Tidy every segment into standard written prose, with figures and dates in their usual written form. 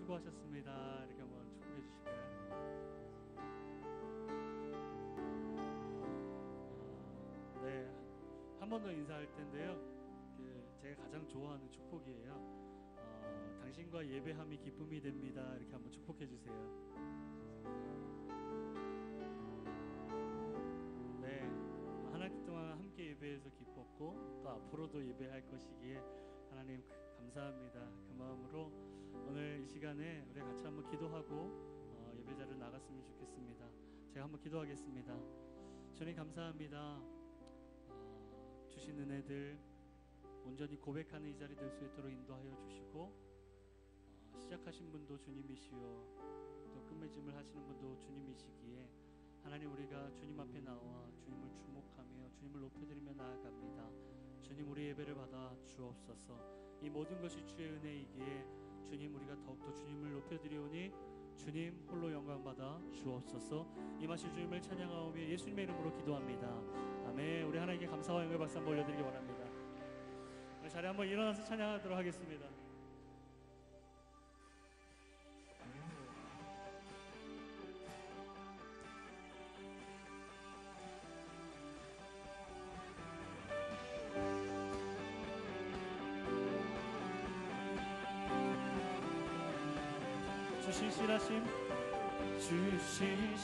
수고하셨습니다. 이렇게 한번 축복해 주실까요? 네, 한 번 더 인사할 텐데요. 제가 가장 좋아하는 축복이에요. 당신과 예배함이 기쁨이 됩니다. 이렇게 한번 축복해 주세요. 네, 한 해 동안 함께 예배해서 기뻤고 또 앞으로도 예배할 것이기에 하나님 감사합니다. 그 마음으로 오늘 이 시간에 우리 같이 한번 기도하고 예배자를 나갔으면 좋겠습니다. 제가 한번 기도하겠습니다. 주님 감사합니다. 주신 은혜들 온전히 고백하는 이 자리 될 수 있도록 인도하여 주시고 시작하신 분도 주님이시요 또 끝맺음을 하시는 분도 주님이시기에 하나님 우리가 주님 앞에 나와 주님을 주목하며 주님을 높여드리며 나아갑니다. 주님 우리 예배를 받아 주옵소서. 이 모든 것이 주의 은혜이기에 주님 우리가 더욱더 주님을 높여드리오니 주님 홀로 영광 받아 주옵소서. 임하실 주님을 찬양하오며 예수님의 이름으로 기도합니다. 아멘. 우리 하나님께 감사와 영광의 박수 한번 올려드리기 원합니다. 우리 자리에 한번 일어나서 찬양하도록 하겠습니다.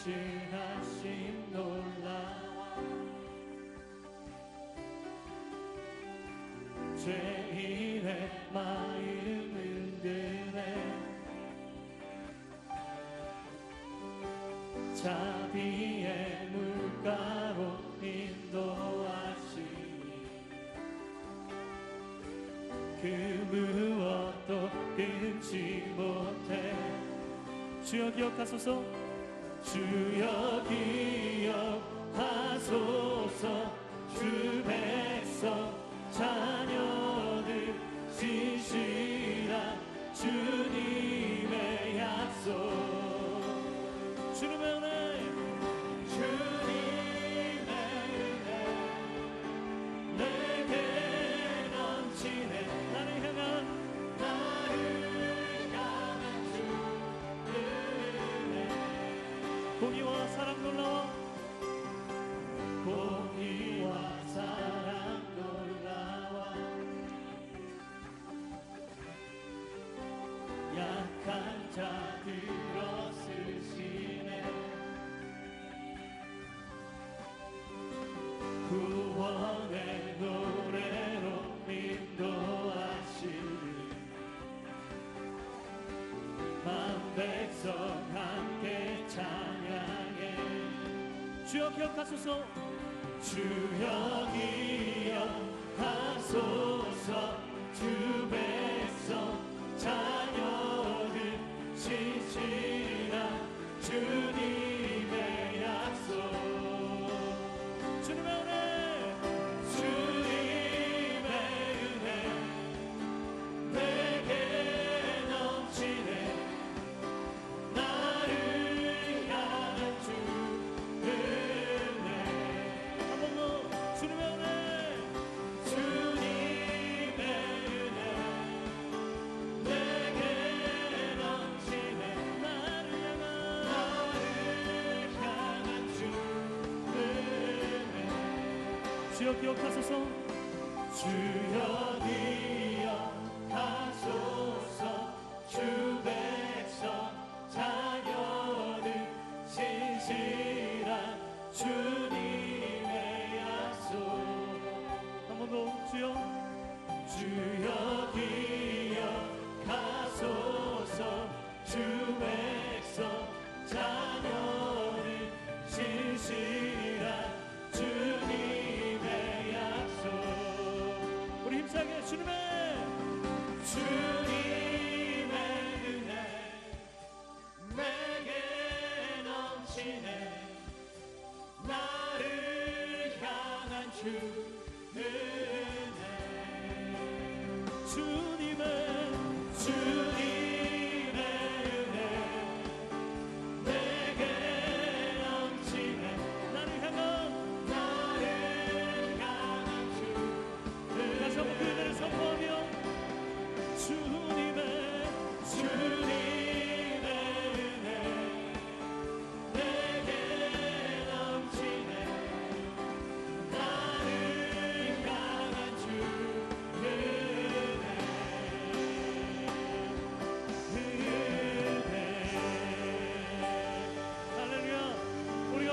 주시실하심 놀라워 죄인의 마음을 드네 자비의 물가로 인도하시니 그 무엇도 끊지 못해 주여 기억하소서 주여 기억하소서 주 백성 자녀들 신실한 주님의 약속 주님의 은혜 주님의 은혜 내게 넘치네 나를 향한 주 은혜 공의와 사랑 놀라워 공의와 사랑 놀라워 약한 자들어 쓰시네 구원의 노래로 인도하시니 만 백성 함께 찬양해 주여 기억하소서 주여 기억하소서 주 백성 자녀들 신실한 주님의 약속 주님의 은혜 주님의 은혜 내게 넘치네 나를 향한 주 은혜 한 번 더 주님의 은혜 주님의 은혜 내게 넘치네 나를 향한 주 은혜 주여 기억하소서 주여 기억하소서 주 백성 자녀들 신실한 주님의 약속 한 번 더 주여 기억하소서 주 백성 자녀들 신실한 주님의 약속 우리 힘차게 주님의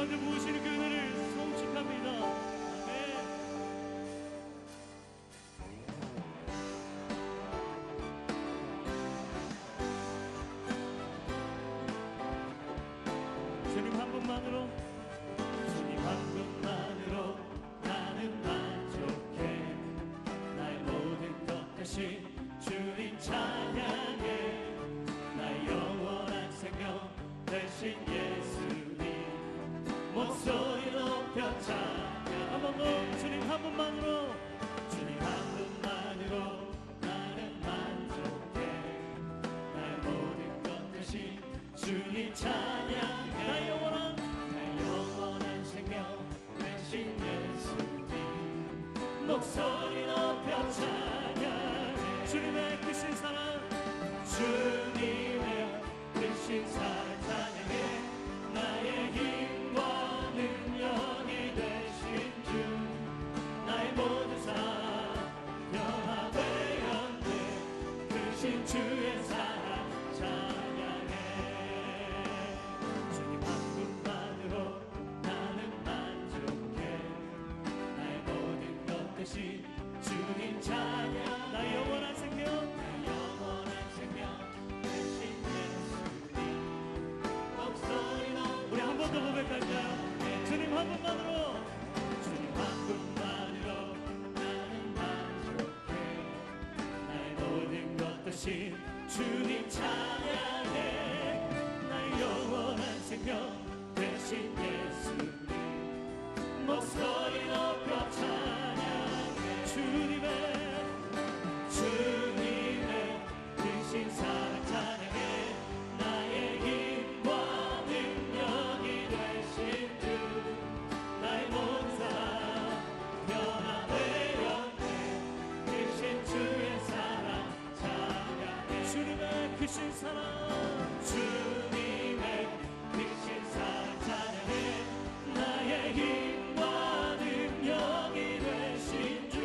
가운데 부으시는 그 은혜를 송축합니다. 아멘. 주님 한 분만으로, 주님 한 분만으로 나는 만족해. 나의 모든 것 대신 주님 찬양해. 나의 영원한 생명 대신 예수님 목소리 높여 찬양. 한 번 더. 주님 한 분만으로, 주님 한 분만으로 나는 만족해. 나의 모든 것 대신 주님 찬양해. 나의 영원한 생명 대신 예수님 목소리 높여 찬양해. 주님의 크신 사랑, 주님의 크신 사랑 찬양해. 나의 힘과 능력이 되신 주, 나의 모든 삶 변화되었네. 크신 주의 사랑 찬양해. 주님 한 분만으로 나는 만족해. 나의 모든 것 대신 주님 찬양. 나의 영원한 생명, 나의 영원한 생명 대신 예수님 목소리 높여. 우리 한 번 더 고백할까요? 주님 한 분만으로, 주님 한 분만으로 나는 만족해. 나의 모든 것 대신 주님 찬양해. 나의 영원한 생명 대신 예수님 목소리 높여 찬양해. 주님의 크신 사랑 찬양해. 나의 힘과 능력이 되신 주, 나의 모든 삶 변화되었네. 크신 주의 사랑 찬양해. 주님의 크신 사랑, 주님의 크신 사랑 찬양해. 나의 힘과 능력이 되신 주,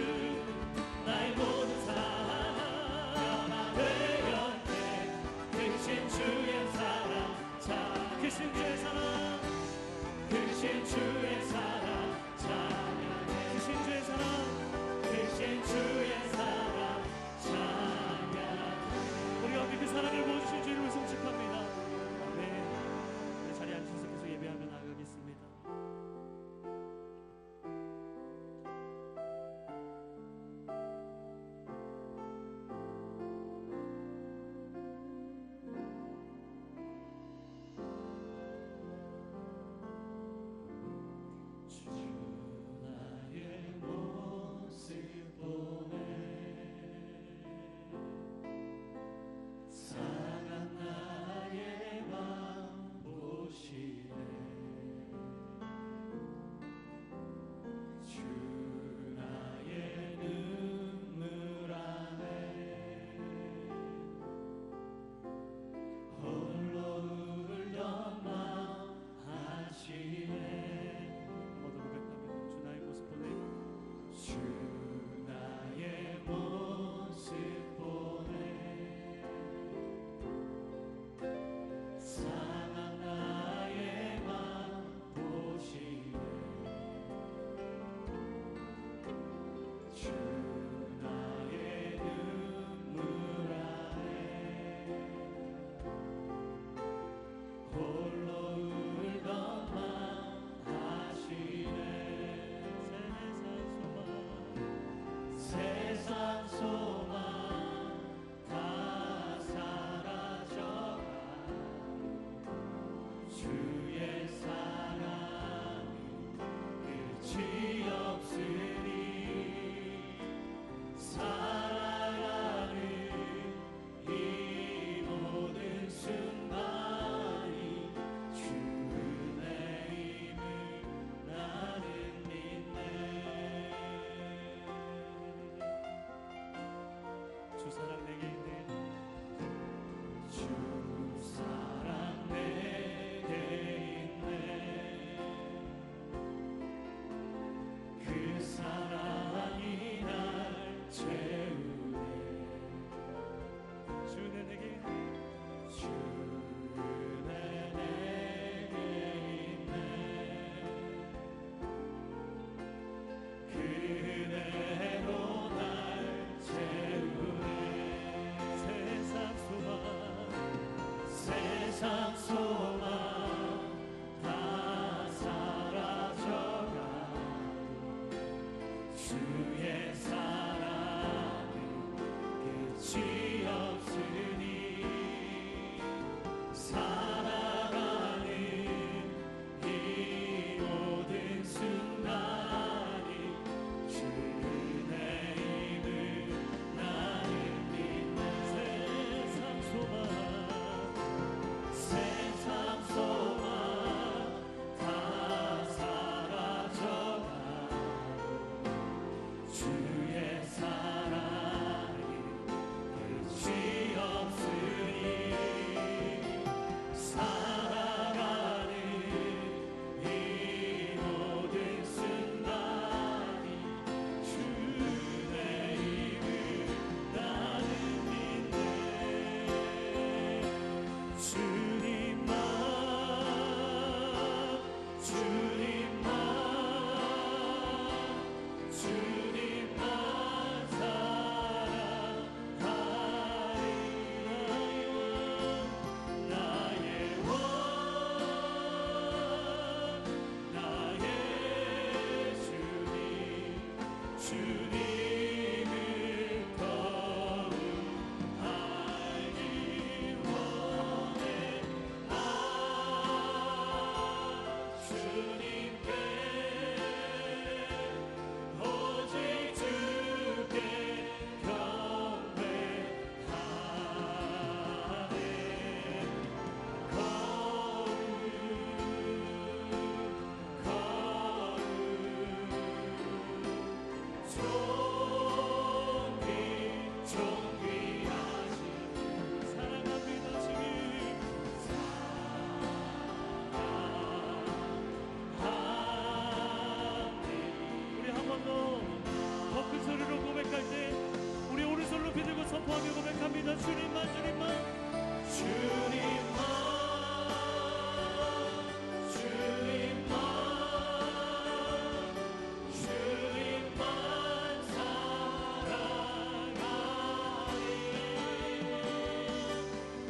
나의 모든 삶 변화되었네. 크신 주의 사랑 찬양. 크신 주의 사랑, 크신 주의 사랑 찬양해. 크신 주의 사랑, 크신 주의 사랑 찬양. 우리 함께 그 사랑을 보여주신 주님을 송축합니다. 세상 소망 다 사라져가 주의 사랑은 끝이 없으니 살아가는 이 모든 순간이 주의 힘을 나는 믿는 세상 소망 세상 소망 다 사라져가고 주의 사랑이 끝이 없으니 살아가는 이 모든 순간이 주의 힘을 나는 믿네 주님만 주님만 주님만 사랑하리 나의 원 나의 주님 주님을 더욱 알기 원해 나 주님께 오직 주께 경배하네 존귀하신 사랑합니다 주님 우리 한 번 더 큰 소리로 고백할 때 우리 오른손 높이 들고 선포하며 고백합니다 주님만 주님만 주님만 주님만 주님만 사랑하리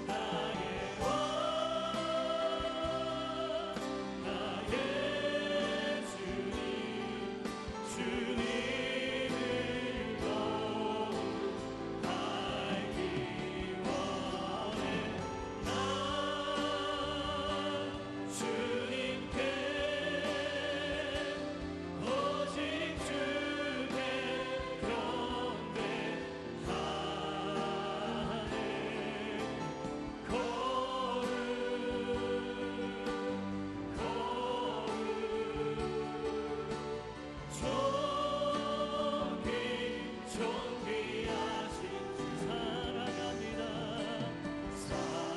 나의 원 나의 주님 주님을 더욱 알기 원해 나 주님께 오직 주께 경배하네 존귀하신 주 사랑합니다 사랑합니다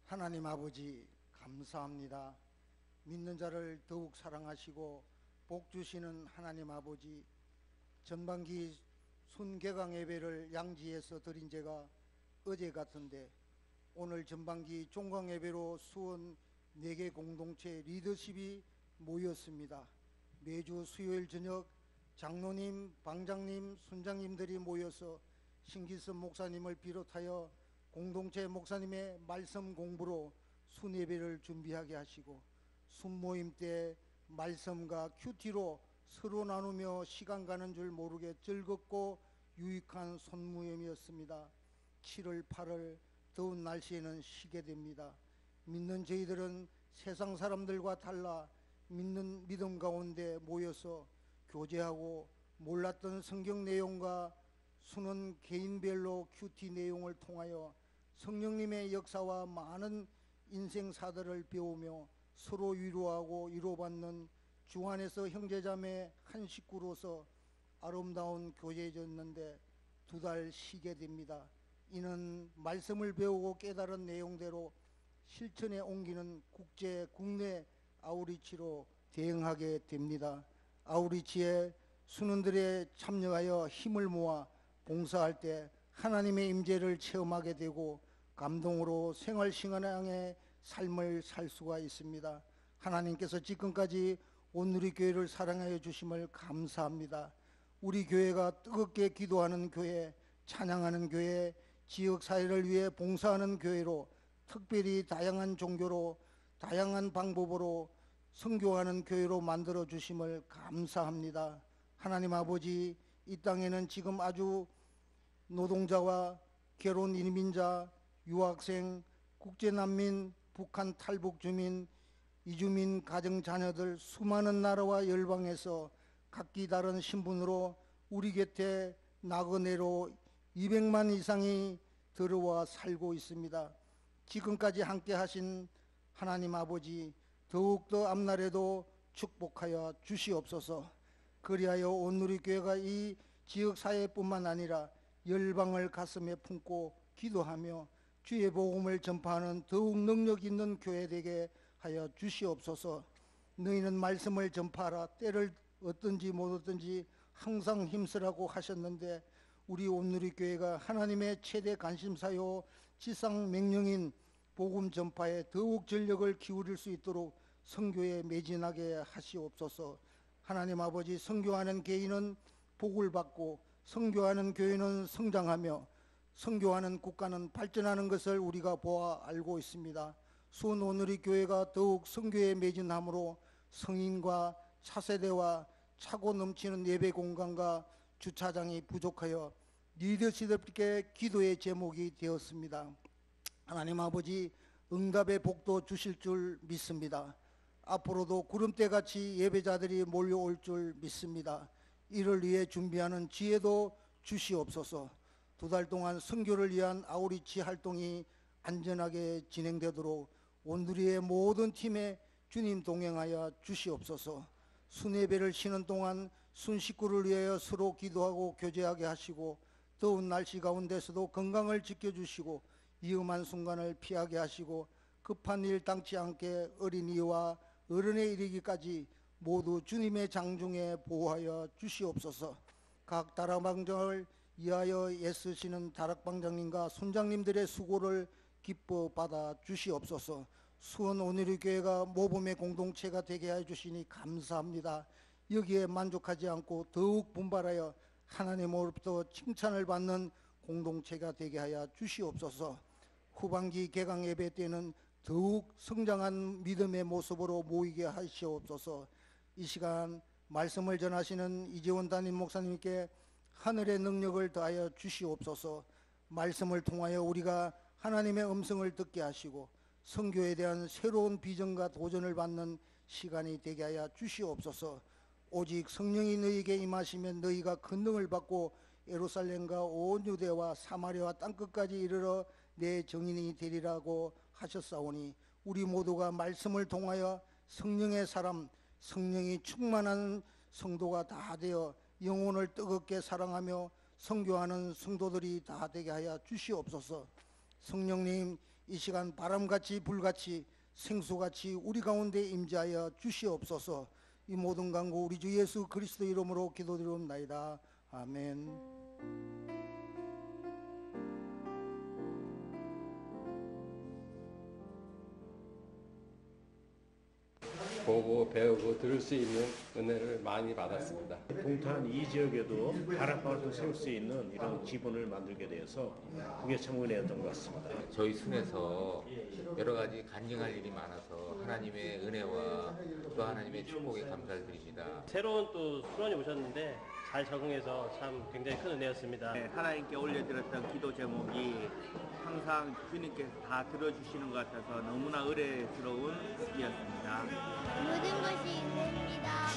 하나님 아버지 감사합니다. 믿는 자를 더욱 사랑하시고 복 주시는 하나님 아버지, 전반기 순개강 예배를 양지에서 드린 제가 어제 같은데 오늘 전반기 종강 예배로 수원 4개 공동체 리더십이 모였습니다. 매주 수요일 저녁 장로님, 방장님, 순장님들이 모여서 신기섭 목사님을 비롯하여 공동체 목사님의 말씀 공부로 순예배를 준비하게 하시고 순모임 때 말씀과 큐티로 서로 나누며 시간 가는 줄 모르게 즐겁고 유익한 손모임이었습니다. 7월 8월 더운 날씨에는 쉬게 됩니다. 믿는 저희들은 세상 사람들과 달라 믿는 믿음 가운데 모여서 교제하고 몰랐던 성경 내용과 수는 개인별로 큐티 내용을 통하여 성령님의 역사와 많은 인생사들을 배우며 서로 위로하고 위로받는 주 안에서 형제자매 한 식구로서 아름다운 교제해졌는데 2달 쉬게 됩니다. 이는 말씀을 배우고 깨달은 내용대로 실천에 옮기는 국내 아우리치로 대응하게 됩니다. 아우리치에 순원들에 참여하여 힘을 모아 봉사할 때 하나님의 임재를 체험하게 되고 감동으로 생활신앙의 삶을 살 수가 있습니다. 하나님께서 지금까지 온누리교회를 사랑하여 주심을 감사합니다. 우리 교회가 뜨겁게 기도하는 교회, 찬양하는 교회, 지역사회를 위해 봉사하는 교회로 특별히 다양한 종교로 다양한 방법으로 선교하는 교회로 만들어 주심을 감사합니다. 하나님 아버지, 이 땅에는 지금 아주 노동자와 결혼 이민자, 유학생, 국제난민, 북한 탈북 주민, 이주민 가정 자녀들 수많은 나라와 열방에서 각기 다른 신분으로 우리 곁에 나그네로 200만 이상이 들어와 살고 있습니다. 지금까지 함께 하신 하나님 아버지, 더욱더 앞날에도 축복하여 주시옵소서. 그리하여 온누리교회가 이 지역사회뿐만 아니라 열방을 가슴에 품고 기도하며 주의 복음을 전파하는 더욱 능력 있는 교회 되게 하여 주시옵소서. 너희는 말씀을 전파하라. 때를 어떤지 못 어떤지 항상 힘쓰라고 하셨는데 우리 온누리교회가 하나님의 최대 관심사요 지상 명령인 복음 전파에 더욱 전력을 기울일 수 있도록 선교에 매진하게 하시옵소서. 하나님 아버지, 선교하는 개인은 복을 받고 선교하는 교회는 성장하며 선교하는 국가는 발전하는 것을 우리가 보아 알고 있습니다. 수원 온누리교회가 더욱 선교에 매진함으로 성인과 차세대와 차고 넘치는 예배 공간과 주차장이 부족하여 리더십있게 기도의 제목이 되었습니다. 하나님 아버지, 응답의 복도 주실 줄 믿습니다. 앞으로도 구름대같이 예배자들이 몰려올 줄 믿습니다. 이를 위해 준비하는 지혜도 주시옵소서. 2달 동안 선교를 위한 아우리치 활동이 안전하게 진행되도록 온누리의 모든 팀에 주님 동행하여 주시옵소서. 순예배를 쉬는 동안 순식구를 위하여 서로 기도하고 교제하게 하시고 더운 날씨 가운데서도 건강을 지켜주시고 위험한 순간을 피하게 하시고 급한 일 당치 않게 어린이와 어른에 이르기까지 모두 주님의 장중에 보호하여 주시옵소서. 각 다락방장을 위하여 애쓰시는 다락방장님과 손장님들의 수고를 기뻐 받아 주시옵소서. 수원 온누리교회가 모범의 공동체가 되게 해주시니 감사합니다. 여기에 만족하지 않고 더욱 분발하여 하나님으로부터 칭찬을 받는 공동체가 되게 하여 주시옵소서. 후반기 개강 예배 때는 더욱 성장한 믿음의 모습으로 모이게 하시옵소서. 이 시간 말씀을 전하시는 이재원 담임 목사님께 하늘의 능력을 더하여 주시옵소서. 말씀을 통하여 우리가 하나님의 음성을 듣게 하시고 선교에 대한 새로운 비전과 도전을 받는 시간이 되게 하여 주시옵소서. 오직 성령이 너희에게 임하시면 너희가 권능을 받고 예루살렘과 온 유대와 사마리아와 땅끝까지 이르러 내 증인이 되리라고 하셨사오니 우리 모두가 말씀을 통하여 성령의 사람, 성령이 충만한 성도가 다 되어 영혼을 뜨겁게 사랑하며 선교하는 성도들이 다 되게 하여 주시옵소서. 성령님, 이 시간 바람같이 불같이 생수같이 우리 가운데 임재하여 주시옵소서. 이 모든 간구 우리 주 예수 그리스도 이름으로 기도드리옵나이다. 아멘. 보고 배우고 들을 수 있는 은혜를 많이 받았습니다. 동탄 이 지역에도 다락방을 세울 수 있는 이런 기본을 만들게 되어서 그게 참 은혜였던 것 같습니다. 저희 순에서 여러 가지 간증할 일이 많아서 하나님의 은혜와 또 하나님의 축복에 감사를 드립니다. 새로운 또 수련이 오셨는데 잘 적응해서 참 굉장히 큰 은혜였습니다. 네, 하나님께 올려드렸던 기도 제목이 항상 주님께서 다 들어주시는 것 같아서 너무나 의뢰스러운 일이었습니다. 모든 것이 은혜입니다.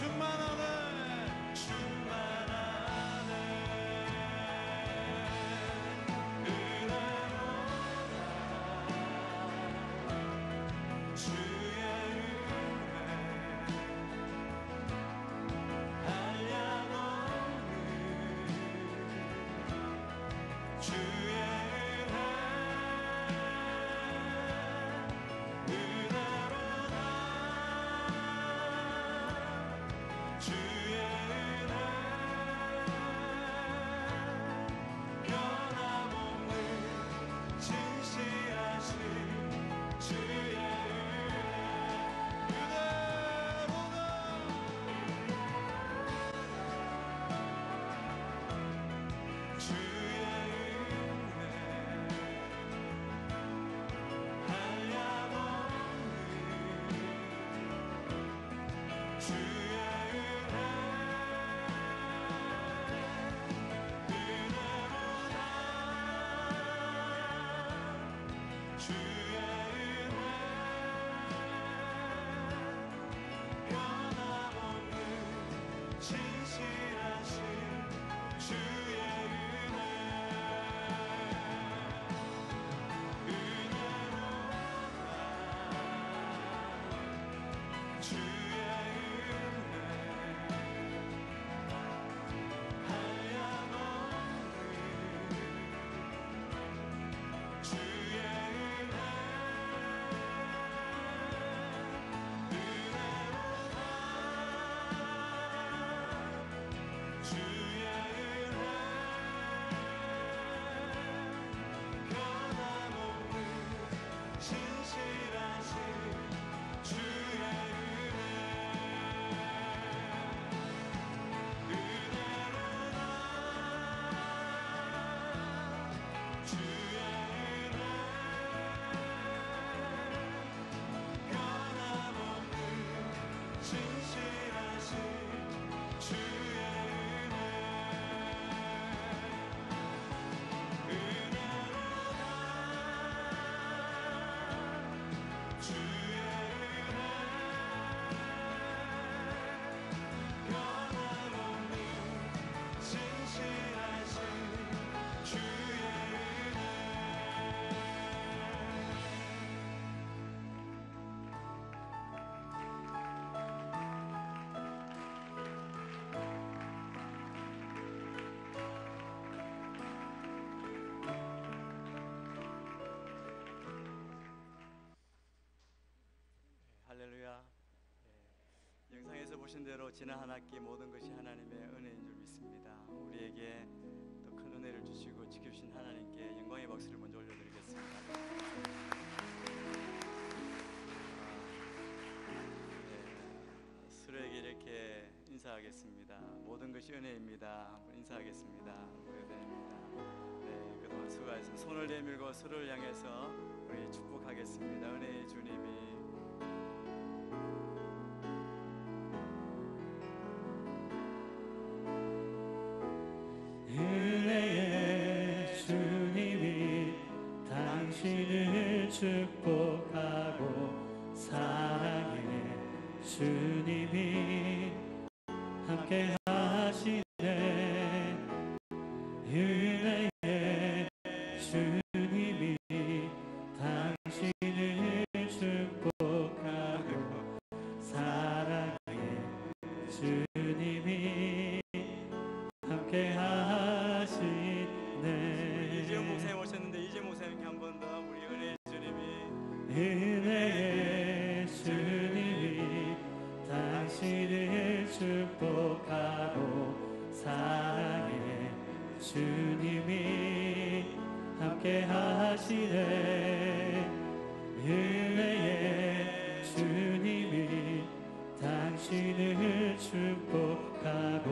할렐루야. 영상에서 보신 대로 지난 한 학기 모든 것이 하나님의 은혜인 줄 믿습니다. 우리에게 더 큰 은혜를 주시고 지켜주신 하나님께 영광의 박수를 먼저 올려드리겠습니다. 서로에게 이렇게 인사하겠습니다. 모든 것이 은혜입니다. 한번 인사하겠습니다. 네, 그동안 수고하셨습니다. 손을 내밀고 서로를 향해서 우리 축복하겠습니다. 은혜의 주님이 은혜의 주님이 당신을 축복하고 사랑의 주님이 함께 하시네. 은혜의 주님이 당신을 축복하고 사랑의 주님이 함께 하시네. 이재용 목사님 오셨는데 이재용 목사님께 한 번 더 우리 은혜의 주님이 은혜의 주님이 당신을 축복하고 사랑의 주님이 함께 하시네. 은혜의 주님이 당신을 축복하고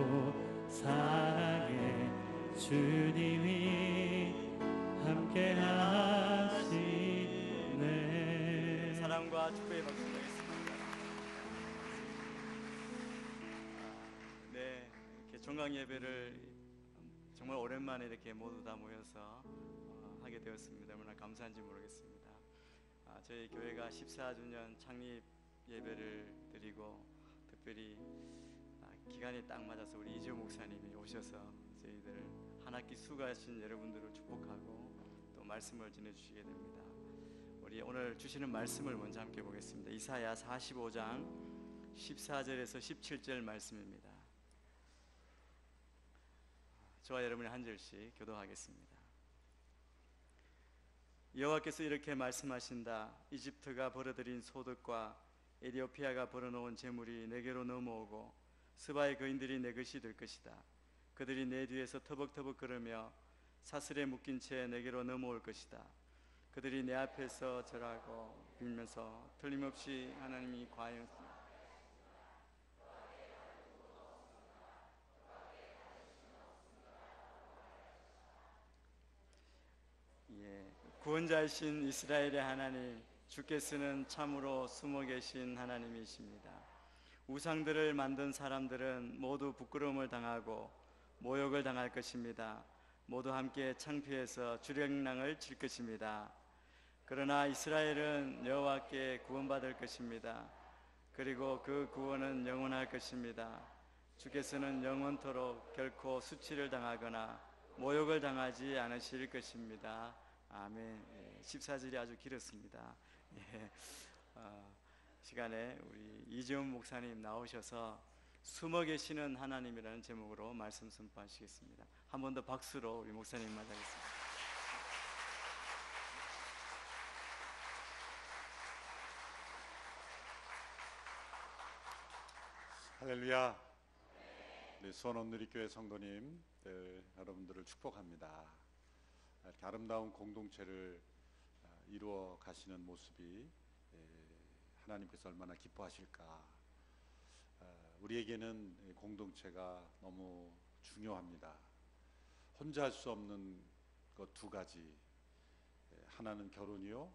사랑의 주님이 함께 하시네. 사랑과 축복의 박수 드리겠습니다. 네, 이렇게 종강 예배를 정말 오랜만에 이렇게 모두 다 모여서 하게 되었습니다. 얼마나 감사한지 모르겠습니다. 저희 교회가 14주년 창립 예배를 드리고 특별히 기간이 딱 맞아서 우리 이지호 목사님이 오셔서 저희들 한 학기 수고하신 여러분들을 축복하고 또 말씀을 전해주시게 됩니다. 우리 오늘 주시는 말씀을 먼저 함께 보겠습니다. 이사야 45장 14절에서 17절 말씀입니다. 저와 여러분이 한 절씩 교도하겠습니다. 여호와께서 이렇게 말씀하신다. 이집트가 벌어들인 소득과 에티오피아가 벌어놓은 재물이 내게로 넘어오고 스바의 거인들이 내 것이 될 것이다. 그들이 내 뒤에서 터벅터벅 걸으며 사슬에 묶인 채 내게로 넘어올 것이다. 그들이 내 앞에서 절하고 빌면서 틀림없이 하나님이 과연 구원자이신 이스라엘의 하나님, 주께서는 참으로 숨어 계신 하나님이십니다. 우상들을 만든 사람들은 모두 부끄러움을 당하고 모욕을 당할 것입니다. 모두 함께 창피해서 주랭랑을 칠 것입니다. 그러나 이스라엘은 여호와께 구원받을 것입니다. 그리고 그 구원은 영원할 것입니다. 주께서는 영원토록 결코 수치를 당하거나 모욕을 당하지 않으실 것입니다. 아멘. 14절이 아주 길었습니다. 시간에 우리 이재훈 목사님 나오셔서 숨어 계시는 하나님이라는 제목으로 말씀 선포하시겠습니다. 한 번 더 박수로 우리 목사님 맞이하겠습니다. 할렐루야. 우리 수원원누리교회 성도님 여러분들을 축복합니다. 이렇게 아름다운 공동체를 이루어 가시는 모습이 하나님께서 얼마나 기뻐하실까. 우리에게는 공동체가 너무 중요합니다. 혼자 할 수 없는 것 두 가지. 하나는 결혼이요,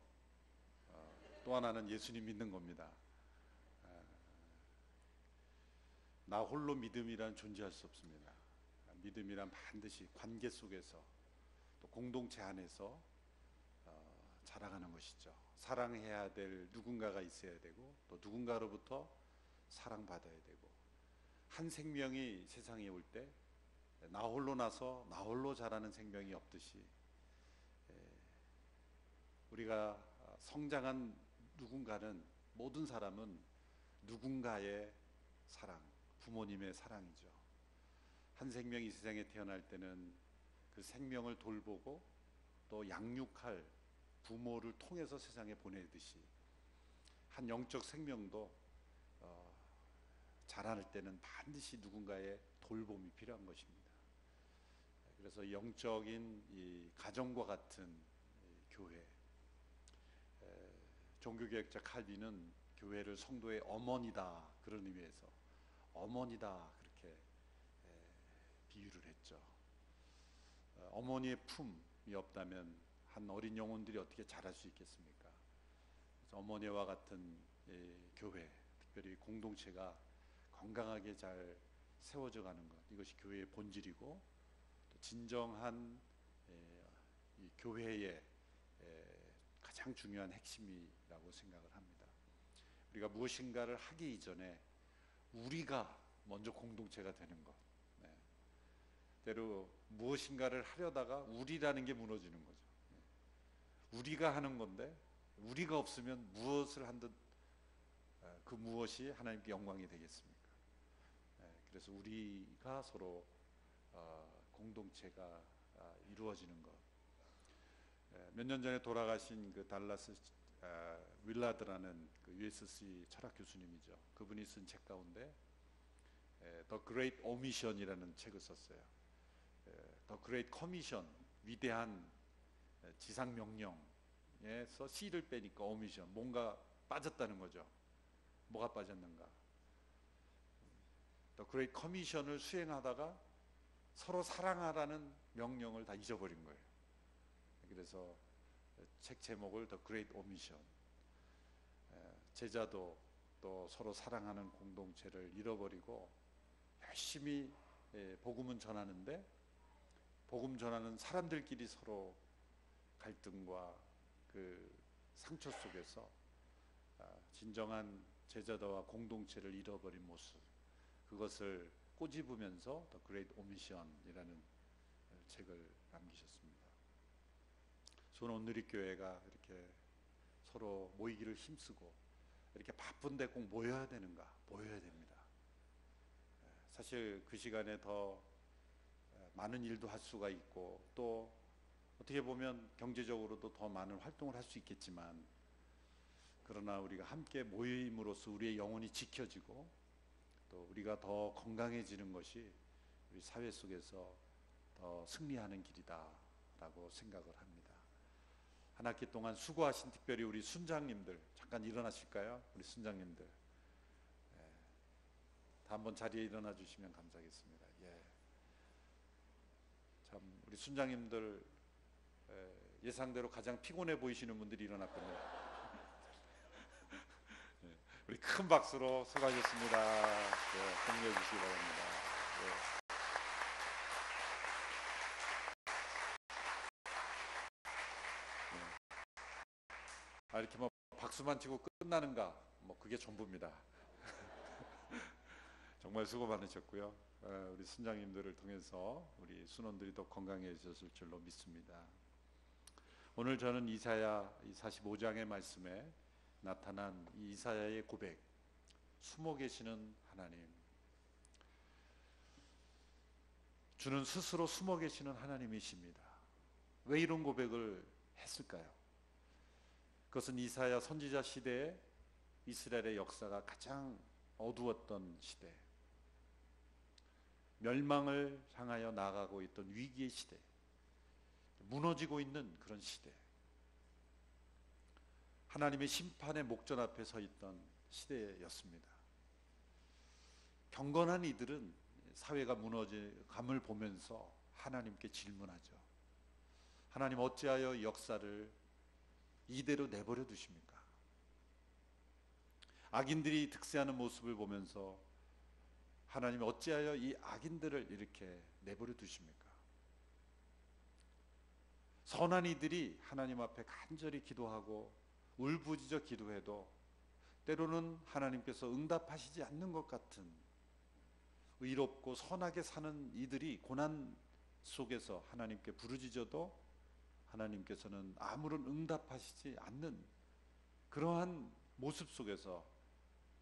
또 하나는 예수님 믿는 겁니다. 나 홀로 믿음이란 존재할 수 없습니다. 믿음이란 반드시 관계 속에서 또 공동체 안에서 자라가는 것이죠. 사랑해야 될 누군가가 있어야 되고 또 누군가로부터 사랑받아야 되고, 한 생명이 세상에 올 때 나 홀로 나서 나 홀로 자라는 생명이 없듯이 우리가 성장한 누군가는, 모든 사람은 누군가의 사랑, 부모님의 사랑이죠. 한 생명이 세상에 태어날 때는 그 생명을 돌보고 또 양육할 부모를 통해서 세상에 보내듯이 한 영적 생명도 자랄 때는 반드시 누군가의 돌봄이 필요한 것입니다. 그래서 영적인 이 가정과 같은 교회, 종교개혁자 칼빈은 교회를 성도의 어머니다, 그런 의미에서 어머니다 그렇게 비유를 했죠. 어머니의 품이 없다면 한 어린 영혼들이 어떻게 자랄 수 있겠습니까? 그래서 어머니와 같은 교회, 특별히 공동체가 건강하게 잘 세워져 가는 것, 이것이 교회의 본질이고 또 진정한 이 교회의 가장 중요한 핵심이라고 생각을 합니다. 우리가 무엇인가를 하기 이전에 우리가 먼저 공동체가 되는 것. 때로 무엇인가를 하려다가 우리라는 게 무너지는 거죠. 우리가 하는 건데 우리가 없으면 무엇을 한든 그 무엇이 하나님께 영광이 되겠습니까? 그래서 우리가 서로 공동체가 이루어지는 것. 몇 년 전에 돌아가신 그 달라스 윌라드라는 그 USC 철학 교수님이죠. 그분이 쓴 책 가운데 The Great Omission이라는 책을 썼어요. The Great Commission, 위대한 지상 명령에서 C를 빼니까 Omission, 뭔가 빠졌다는 거죠. 뭐가 빠졌는가? The Great Commission을 수행하다가 서로 사랑하라는 명령을 다 잊어버린 거예요. 그래서 책 제목을 The Great Omission, 제자도 또 서로 사랑하는 공동체를 잃어버리고 열심히 복음은 전하는데 복음 전하는 사람들끼리 서로 갈등과 그 상처 속에서 진정한 제자도와 공동체를 잃어버린 모습, 그것을 꼬집으면서 The Great Omission이라는 책을 남기셨습니다. 수원원누리교회가 이렇게 서로 모이기를 힘쓰고 이렇게 바쁜데 꼭 모여야 되는가? 모여야 됩니다. 사실 그 시간에 더 많은 일도 할 수가 있고 또 어떻게 보면 경제적으로도 더 많은 활동을 할 수 있겠지만, 그러나 우리가 함께 모임으로써 우리의 영혼이 지켜지고 또 우리가 더 건강해지는 것이 우리 사회 속에서 더 승리하는 길이다라고 생각을 합니다. 한 학기 동안 수고하신 특별히 우리 순장님들 잠깐 일어나실까요? 우리 순장님들 다 한번 자리에 일어나 주시면 감사하겠습니다. 예. 참 우리 순장님들 예상대로 가장 피곤해 보이시는 분들이 일어났군요. 예. 우리 큰 박수로 수고하셨습니다. 예, 격려해 주시기 바랍니다. 예. 이렇게 뭐 박수만 치고 끝나는가? 뭐 그게 전부입니다. 정말 수고 많으셨고요. 우리 순장님들을 통해서 우리 순원들이 더 건강해졌을 줄로 믿습니다. 오늘 저는 이사야 45장의 말씀에 나타난 이 이사야의 고백, 숨어 계시는 하나님. 주는 스스로 숨어 계시는 하나님이십니다. 왜 이런 고백을 했을까요? 그것은 이사야 선지자 시대에 이스라엘의 역사가 가장 어두웠던 시대, 멸망을 향하여 나아가고 있던 위기의 시대, 무너지고 있는 그런 시대, 하나님의 심판의 목전 앞에 서 있던 시대였습니다. 경건한 이들은 사회가 무너져감을 보면서 하나님께 질문하죠. 하나님 어찌하여 역사를 이대로 내버려 두십니까? 악인들이 득세하는 모습을 보면서 하나님 어찌하여 이 악인들을 이렇게 내버려 두십니까? 선한 이들이 하나님 앞에 간절히 기도하고 울부짖어 기도해도 때로는 하나님께서 응답하시지 않는 것 같은, 의롭고 선하게 사는 이들이 고난 속에서 하나님께 부르짖어도 하나님께서는 아무런 응답하시지 않는 그러한 모습 속에서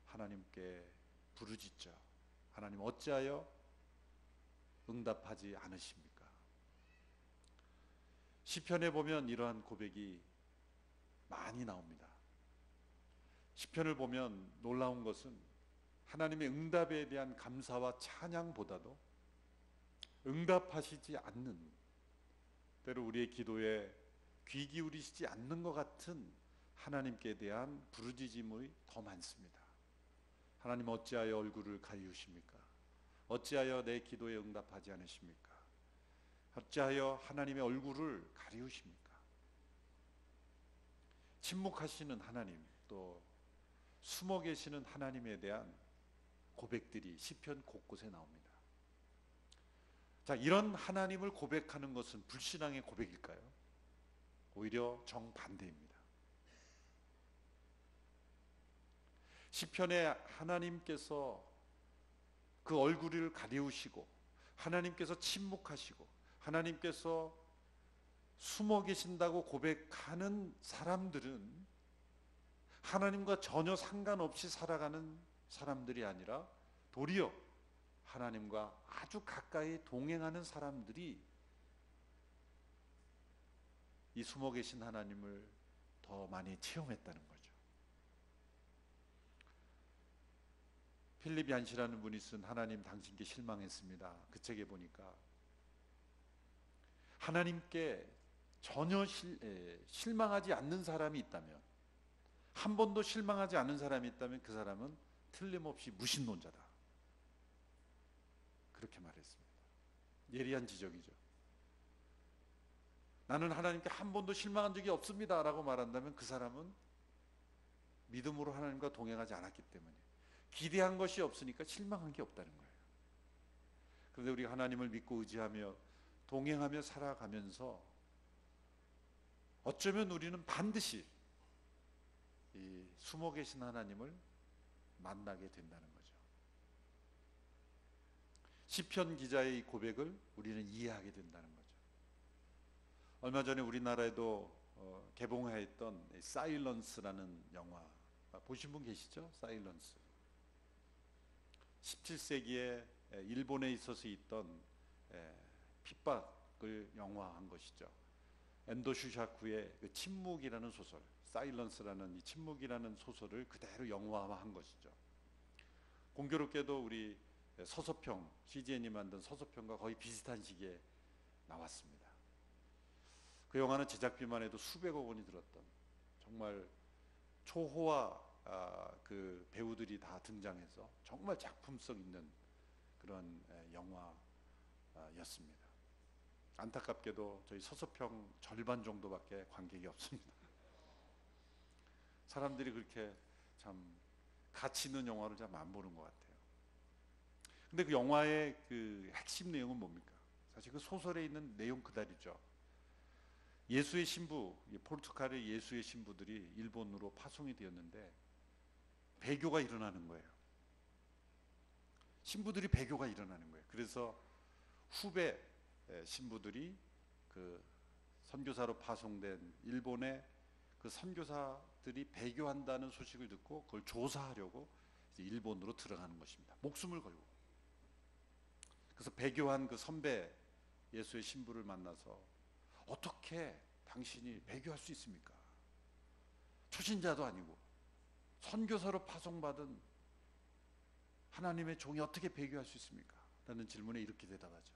하나님께 부르짖죠. 하나님 어찌하여 응답하지 않으십니까? 시편에 보면 이러한 고백이 많이 나옵니다. 시편을 보면 놀라운 것은 하나님의 응답에 대한 감사와 찬양보다도 응답하시지 않는, 때로 우리의 기도에 귀 기울이시지 않는 것 같은 하나님께 대한 부르짖음이 더 많습니다. 하나님 어찌하여 얼굴을 가리우십니까? 어찌하여 내 기도에 응답하지 않으십니까? 어찌하여 하나님의 얼굴을 가리우십니까? 침묵하시는 하나님, 또 숨어 계시는 하나님에 대한 고백들이 시편 곳곳에 나옵니다. 자, 이런 하나님을 고백하는 것은 불신앙의 고백일까요? 오히려 정반대입니다. 시편에 하나님께서 그 얼굴을 가리우시고 하나님께서 침묵하시고 하나님께서 숨어 계신다고 고백하는 사람들은 하나님과 전혀 상관없이 살아가는 사람들이 아니라 도리어 하나님과 아주 가까이 동행하는 사람들이 이 숨어 계신 하나님을 더 많이 체험했다는 거죠. 필립 얀시라는 분이 쓴 하나님 당신께 실망했습니다. 그 책에 보니까 하나님께 전혀 실망하지 않는 사람이 있다면, 한 번도 실망하지 않은 사람이 있다면 그 사람은 틀림없이 무신론자다, 그렇게 말했습니다. 예리한 지적이죠. 나는 하나님께 한 번도 실망한 적이 없습니다 라고 말한다면 그 사람은 믿음으로 하나님과 동행하지 않았기 때문에, 기대한 것이 없으니까 실망한 게 없다는 거예요. 그런데 우리가 하나님을 믿고 의지하며 동행하며 살아가면서 어쩌면 우리는 반드시 이 숨어 계신 하나님을 만나게 된다는 거죠. 시편 기자의 이 고백을 우리는 이해하게 된다는 거죠. 얼마 전에 우리나라에도 개봉하였던 사일런스라는 영화 보신 분 계시죠? 사일런스. 17세기에 일본에 있어서 있던 핍박을 영화한 것이죠. 엔도 슈샤쿠의 그 침묵이라는 소설, 사일런스라는 이 침묵이라는 소설을 그대로 영화화한 것이죠. 공교롭게도 우리 서서평, CGN이 만든 서서평과 거의 비슷한 시기에 나왔습니다. 그 영화는 제작비만 해도 수백억 원이 들었던 정말 초호화 그 배우들이 다 등장해서 정말 작품성 있는 그런 영화였습니다. 안타깝게도 저희 서서평 절반 정도밖에 관객이 없습니다. 사람들이 그렇게 참 가치 있는 영화를 잘 안 보는 것 같아요. 근데 그 영화의 그 핵심 내용은 뭡니까? 사실 그 소설에 있는 내용 그대로죠. 예수의 신부, 포르투갈의 예수의 신부들이 일본으로 파송이 되었는데 배교가 일어나는 거예요. 신부들이 배교가 일어나는 거예요. 그래서 후배 신부들이 그 선교사로 파송된 일본의 그 선교사들이 배교한다는 소식을 듣고 그걸 조사하려고 이제 일본으로 들어가는 것입니다. 목숨을 걸고. 그래서 배교한 그 선배 예수의 신부를 만나서 어떻게 당신이 배교할 수 있습니까? 초신자도 아니고 선교사로 파송받은 하나님의 종이 어떻게 배교할 수 있습니까? 라는 질문에 이렇게 대답하죠.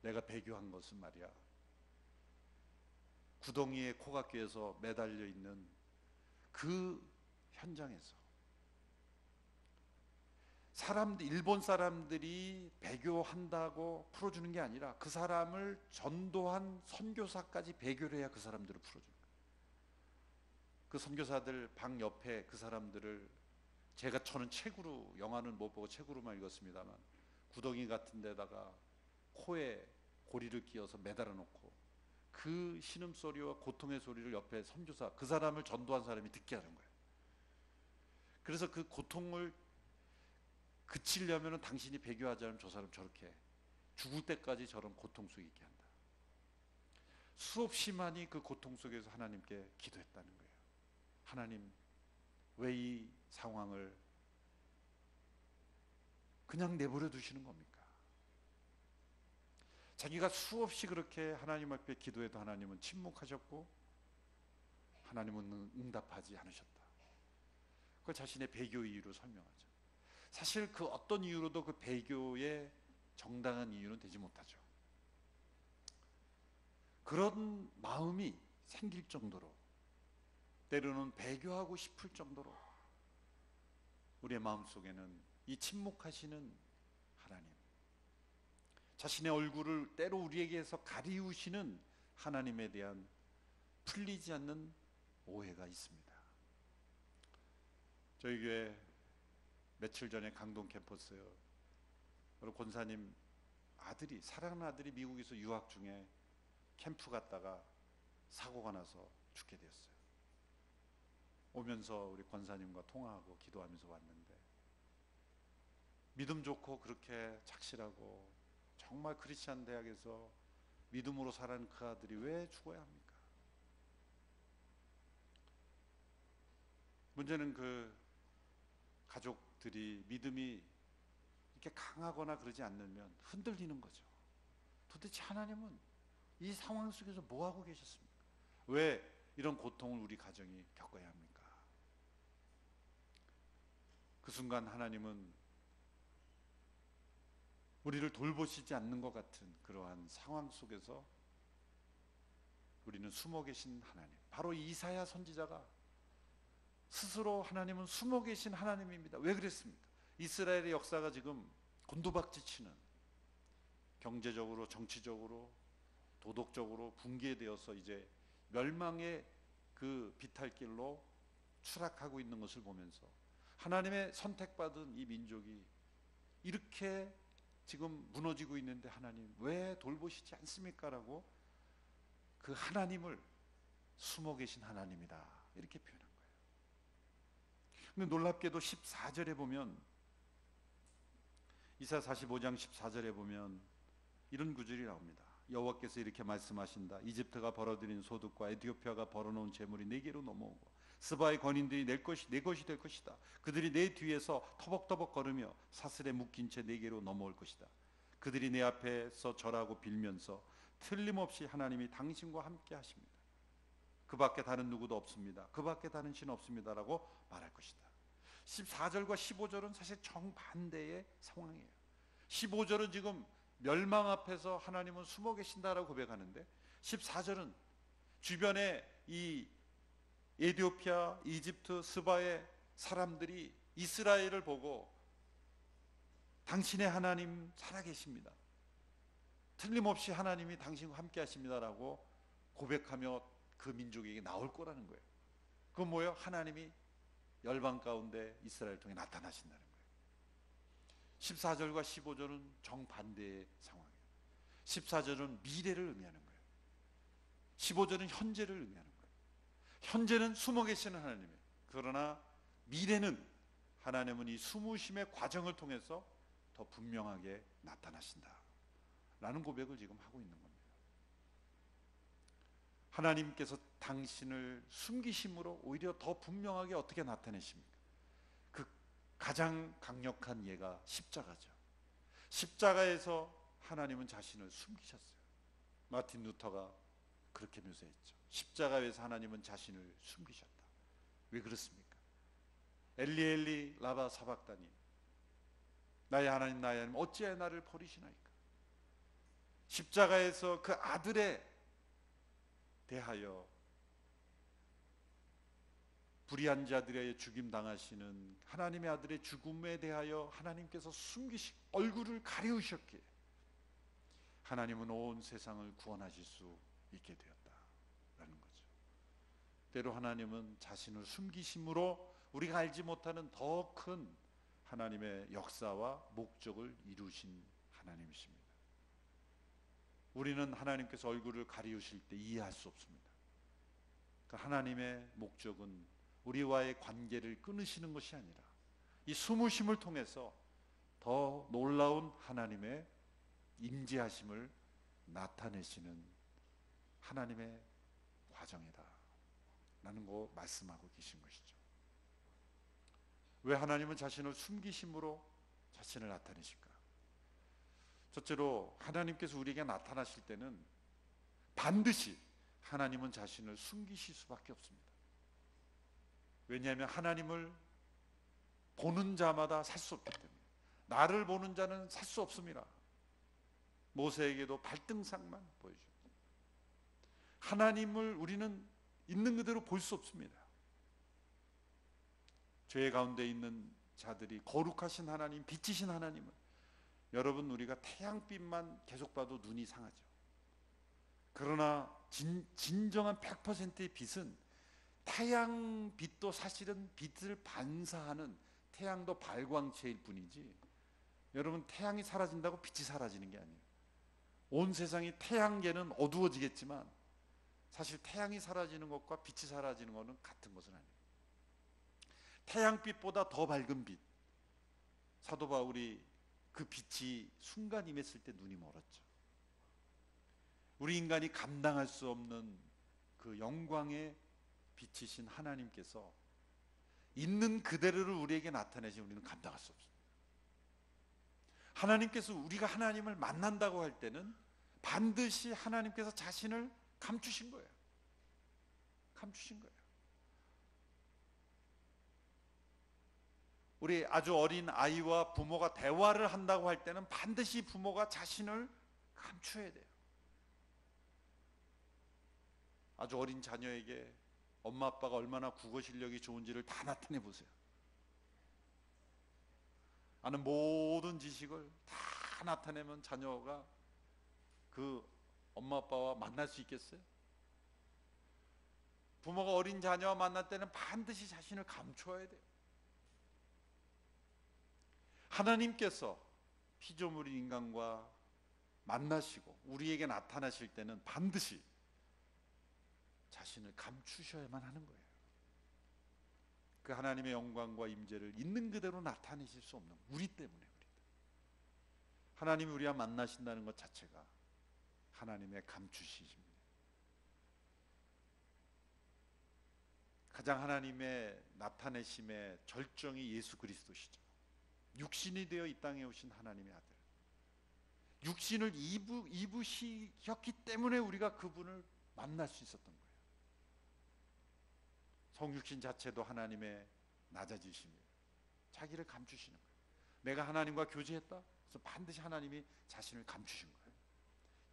내가 배교한 것은 말이야, 구덩이에 코가 꿰서 매달려 있는 그 현장에서 일본 사람들이 배교한다고 풀어주는 게 아니라 그 사람을 전도한 선교사까지 배교를 해야 그 사람들을 풀어주는 거예요. 그 선교사들 방 옆에 그 사람들을 저는 책으로, 영화는 못 보고 책으로만 읽었습니다만, 구덩이 같은 데다가 코에 고리를 끼워서 매달아 놓고 그 신음소리와 고통의 소리를 옆에 선교사, 그 사람을 전도한 사람이 듣게 하는 거예요. 그래서 그 고통을 그치려면 당신이 배교하지 않으면 저 사람 저렇게 죽을 때까지 저런 고통 속에 있게 한다. 수없이만이 그 고통 속에서 하나님께 기도했다는 거예요. 하나님, 왜 이 상황을 그냥 내버려 두시는 겁니까? 자기가 수없이 그렇게 하나님 앞에 기도해도 하나님은 침묵하셨고 하나님은 응답하지 않으셨다. 그걸 자신의 배교 이유로 설명하죠. 사실 그 어떤 이유로도 그 배교의 정당한 이유는 되지 못하죠. 그런 마음이 생길 정도로, 때로는 배교하고 싶을 정도로 우리의 마음속에는 이 침묵하시는 하나님, 자신의 얼굴을 때로 우리에게서 가리우시는 하나님에 대한 풀리지 않는 오해가 있습니다. 저희 교회 며칠 전에 강동 캠퍼스 권사님 아들이, 사랑하는 아들이 미국에서 유학 중에 캠프 갔다가 사고가 나서 죽게 되었어요. 오면서 우리 권사님과 통화하고 기도하면서 왔는데, 믿음 좋고 그렇게 착실하고 정말 크리스찬 대학에서 믿음으로 살아가는 그 아들이 왜 죽어야 합니까? 문제는 그 가족들이 믿음이 이렇게 강하거나 그러지 않으면 흔들리는 거죠. 도대체 하나님은 이 상황 속에서 뭐 하고 계셨습니까? 왜 이런 고통을 우리 가정이 겪어야 합니까? 그 순간 하나님은 우리를 돌보시지 않는 것 같은 그러한 상황 속에서 우리는 숨어 계신 하나님, 바로 이사야 선지자가 스스로 하나님은 숨어 계신 하나님입니다. 왜 그랬습니까? 이스라엘의 역사가 지금 곤두박질 치는, 경제적으로, 정치적으로, 도덕적으로 붕괴되어서 이제 멸망의 그 비탈길로 추락하고 있는 것을 보면서 하나님의 선택받은 이 민족이 이렇게 지금 무너지고 있는데 하나님 왜 돌보시지 않습니까? 라고 그 하나님을 숨어 계신 하나님이다, 이렇게 표현한 거예요. 근데 놀랍게도 14절에 보면, 이사야 45장 14절에 보면 이런 구절이 나옵니다. 여호와께서 이렇게 말씀하신다. 이집트가 벌어들인 소득과 에티오피아가 벌어놓은 재물이 내게로 넘어오고 스바의 권인들이 내 것이 될 것이다. 그들이 내 뒤에서 터벅터벅 걸으며 사슬에 묶인 채 내게로 넘어올 것이다. 그들이 내 앞에서 절하고 빌면서 틀림없이 하나님이 당신과 함께 하십니다. 그 밖에 다른 누구도 없습니다. 그 밖에 다른 신 없습니다라고 말할 것이다. 14절과 15절은 사실 정반대의 상황이에요. 15절은 지금 멸망 앞에서 하나님은 숨어 계신다라고 고백하는데 14절은 주변에 이 에티오피아, 이집트, 스바의 사람들이 이스라엘을 보고 당신의 하나님 살아계십니다. 틀림없이 하나님이 당신과 함께 하십니다라고 고백하며 그 민족에게 나올 거라는 거예요. 그건 뭐예요? 하나님이 열방 가운데 이스라엘을 통해 나타나신다는 거예요. 14절과 15절은 정반대의 상황이에요. 14절은 미래를 의미하는 거예요. 15절은 현재를 의미하는 거예요. 현재는 숨어 계시는 하나님이에요. 그러나 미래는 하나님은 이 숨으심의 과정을 통해서 더 분명하게 나타나신다 라는 고백을 지금 하고 있는 겁니다. 하나님께서 당신을 숨기심으로 오히려 더 분명하게 어떻게 나타내십니까? 그 가장 강력한 예가 십자가죠. 십자가에서 하나님은 자신을 숨기셨어요. 마틴 루터가 그렇게 묘사했죠. 십자가에서 하나님은 자신을 숨기셨다. 왜 그렇습니까? 엘리 엘리 라바 사박다니, 나의 하나님 나의 하나님 어찌하여 나를 버리시나이까. 십자가에서 그 아들에 대하여, 불의한 자들의 죽임 당하시는 하나님의 아들의 죽음에 대하여 하나님께서 얼굴을 가리우셨기에 하나님은 온 세상을 구원하실 수 있게 되었다라는 거죠. 때로 하나님은 자신을 숨기심으로 우리가 알지 못하는 더 큰 하나님의 역사와 목적을 이루신 하나님이십니다. 우리는 하나님께서 얼굴을 가리우실 때 이해할 수 없습니다. 그러니까 하나님의 목적은 우리와의 관계를 끊으시는 것이 아니라 이 숨으심을 통해서 더 놀라운 하나님의 임재하심을 나타내시는 하나님의 과정이다 라는 거 말씀하고 계신 것이죠. 왜 하나님은 자신을 숨기심으로 자신을 나타내실까? 첫째로 하나님께서 우리에게 나타나실 때는 반드시 하나님은 자신을 숨기실 수밖에 없습니다. 왜냐하면 하나님을 보는 자마다 살 수 없기 때문에. 나를 보는 자는 살 수 없습니다. 모세에게도 발등상만 보여줍니다. 하나님을 우리는 있는 그대로 볼 수 없습니다. 죄 가운데 있는 자들이 거룩하신 하나님, 빛이신 하나님은 여러분 우리가 태양빛만 계속 봐도 눈이 상하죠. 그러나 진정한 100%의 빛은 태양빛도 사실은 빛을 반사하는 태양도 발광체일 뿐이지, 여러분 태양이 사라진다고 빛이 사라지는 게 아니에요. 온 세상이 태양계는 어두워지겠지만 사실 태양이 사라지는 것과 빛이 사라지는 것은 같은 것은 아니에요. 태양빛보다 더 밝은 빛, 사도 바울이 그 빛이 순간 임했을 때 눈이 멀었죠. 우리 인간이 감당할 수 없는 그 영광의 빛이신 하나님께서 있는 그대로를 우리에게 나타내시면 우리는 감당할 수 없습니다. 하나님께서 우리가 하나님을 만난다고 할 때는 반드시 하나님께서 자신을 감추신 거예요. 감추신 거예요. 우리 아주 어린 아이와 부모가 대화를 한다고 할 때는 반드시 부모가 자신을 감춰야 돼요. 아주 어린 자녀에게 엄마 아빠가 얼마나 국어 실력이 좋은지를 다 나타내 보세요. 아는 모든 지식을 다 나타내면 자녀가 그 엄마 아빠와 만날 수 있겠어요? 부모가 어린 자녀와 만날 때는 반드시 자신을 감춰야 돼요. 하나님께서 피조물인 인간과 만나시고 우리에게 나타나실 때는 반드시 자신을 감추셔야만 하는 거예요. 그 하나님의 영광과 임재를 있는 그대로 나타내실 수 없는, 우리 때문에. 하나님이 우리와 만나신다는 것 자체가 하나님의 감추시십니다. 가장 하나님의 나타내심의 절정이 예수 그리스도시죠. 육신이 되어 이 땅에 오신 하나님의 아들, 육신을 입으셨기 때문에 우리가 그분을 만날 수 있었던 거예요. 성육신 자체도 하나님의 낮아지심이에요. 자기를 감추시는 거예요. 내가 하나님과 교제했다. 그래서 반드시 하나님이 자신을 감추신 거예요.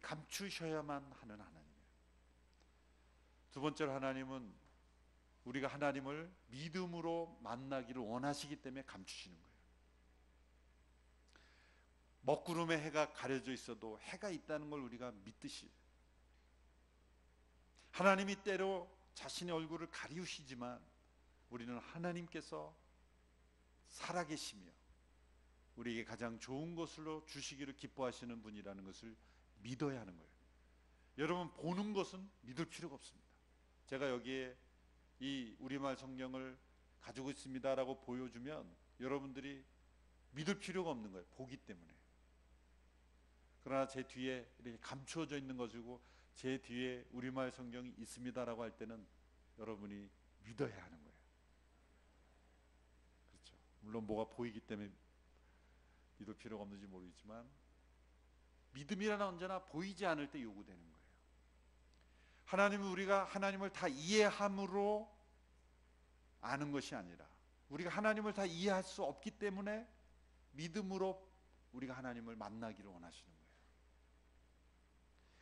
감추셔야만 하는 하나님이에요. 두 번째로 하나님은 우리가 하나님을 믿음으로 만나기를 원하시기 때문에 감추시는 거예요. 먹구름에 해가 가려져 있어도 해가 있다는 걸 우리가 믿듯이 하나님이 때로 자신의 얼굴을 가리우시지만 우리는 하나님께서 살아계시며 우리에게 가장 좋은 것으로 주시기를 기뻐하시는 분이라는 것을 믿어야 하는 거예요. 여러분, 보는 것은 믿을 필요가 없습니다. 제가 여기에 이 우리말 성경을 가지고 있습니다라고 보여주면 여러분들이 믿을 필요가 없는 거예요. 보기 때문에. 그러나 제 뒤에 이렇게 감추어져 있는 것이고 제 뒤에 우리말 성경이 있습니다라고 할 때는 여러분이 믿어야 하는 거예요. 그렇죠. 물론 뭐가 보이기 때문에 믿을 필요가 없는지 모르겠지만 믿음이라는 언제나 보이지 않을 때 요구되는 거예요. 하나님은 우리가 하나님을 다 이해함으로 아는 것이 아니라 우리가 하나님을 다 이해할 수 없기 때문에 믿음으로 우리가 하나님을 만나기를 원하시는 거예요.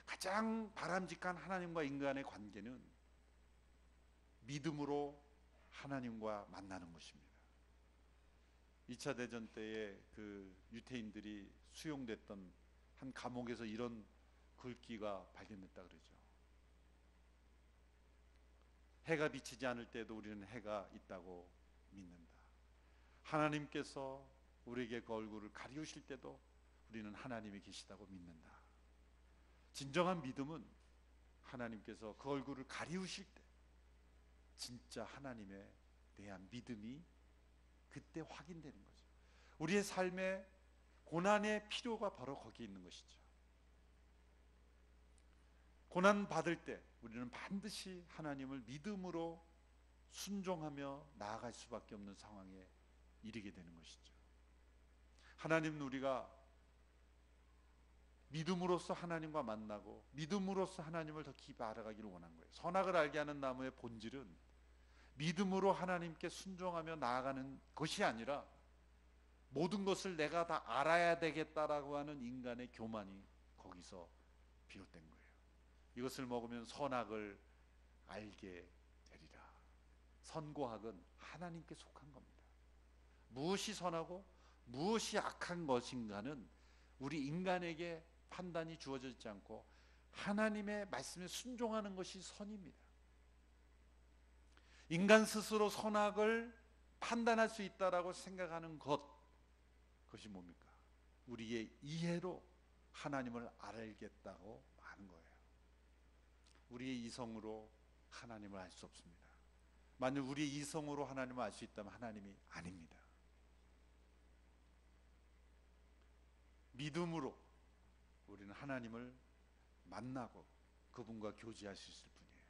가장 바람직한 하나님과 인간의 관계는 믿음으로 하나님과 만나는 것입니다. 2차 대전 때에 그 유태인들이 수용됐던 한 감옥에서 이런 글귀가 발견됐다 그러죠. 해가 비치지 않을 때도 우리는 해가 있다고 믿는다. 하나님께서 우리에게 그 얼굴을 가리우실 때도 우리는 하나님이 계시다고 믿는다. 진정한 믿음은 하나님께서 그 얼굴을 가리우실 때 진짜 하나님에 대한 믿음이 그때 확인되는 거죠. 우리의 삶에 고난의 필요가 바로 거기에 있는 것이죠. 고난 받을 때 우리는 반드시 하나님을 믿음으로 순종하며 나아갈 수밖에 없는 상황에 이르게 되는 것이죠. 하나님은 우리가 믿음으로써 하나님과 만나고 믿음으로써 하나님을 더 깊이 알아가기를 원한 거예요. 선악을 알게 하는 나무의 본질은 믿음으로 하나님께 순종하며 나아가는 것이 아니라 모든 것을 내가 다 알아야 되겠다라고 하는 인간의 교만이 거기서 비롯된 거예요. 이것을 먹으면 선악을 알게 되리라. 선과 악은 하나님께 속한 겁니다. 무엇이 선하고 무엇이 악한 것인가는 우리 인간에게 판단이 주어져 있지 않고 하나님의 말씀에 순종하는 것이 선입니다. 인간 스스로 선악을 판단할 수 있다라고 생각하는 그것이 뭡니까? 우리의 이해로 하나님을 알겠다고 하는 거예요. 우리의 이성으로 하나님을 알 수 없습니다. 만약 우리의 이성으로 하나님을 알 수 있다면 하나님이 아닙니다. 믿음으로 우리는 하나님을 만나고 그분과 교제할 수 있을 뿐이에요.